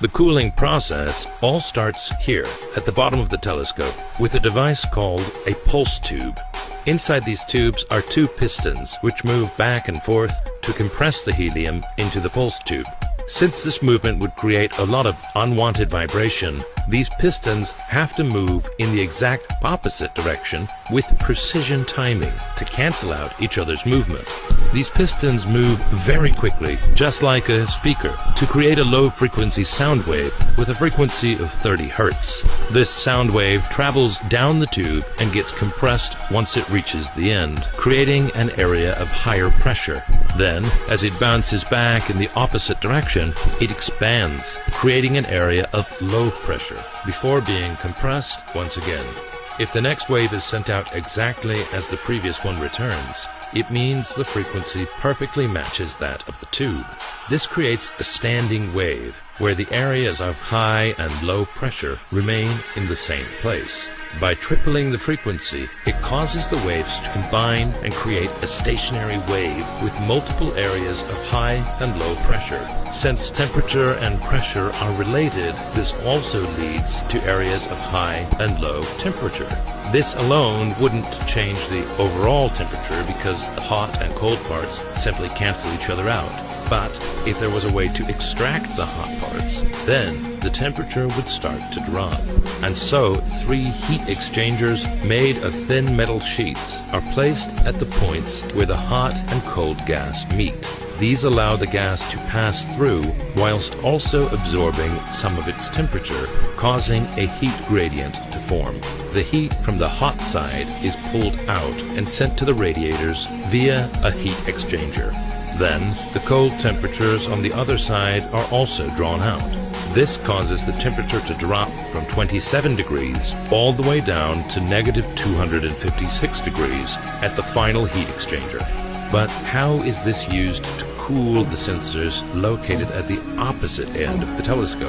The cooling process all starts here at the bottom of the telescope with a device called a pulse tube. Inside these tubes are two pistons which move back and forth to compress the helium into the pulse tube. Since this movement would create a lot of unwanted vibration, these pistons have to move in the exact opposite direction with precision timing to cancel out each other's movement. These pistons move very quickly, just like a speaker, to create a low-frequency sound wave with a frequency of 30 Hertz. This sound wave travels down the tube and gets compressed once it reaches the end, creating an area of higher pressure. Then, as it bounces back in the opposite direction, it expands, creating an area of low pressure, before being compressed once again. If the next wave is sent out exactly as the previous one returns, it means the frequency perfectly matches that of the tube. This creates a standing wave, where the areas of high and low pressure remain in the same place. By tripling the frequency, it causes the waves to combine and create a stationary wave with multiple areas of high and low pressure. Since temperature and pressure are related, this also leads to areas of high and low temperature. This alone wouldn't change the overall temperature because the hot and cold parts simply cancel each other out. But if there was a way to extract the hot parts, then the temperature would start to drop. And so 3 heat exchangers made of thin metal sheets are placed at the points where the hot and cold gas meet. These allow the gas to pass through whilst also absorbing some of its temperature, causing a heat gradient to form. The heat from the hot side is pulled out and sent to the radiators via a heat exchanger. Then, the cold temperatures on the other side are also drawn out. This causes the temperature to drop from 27 degrees all the way down to negative 256 degrees at the final heat exchanger. But how is this used to cool the sensors located at the opposite end of the telescope?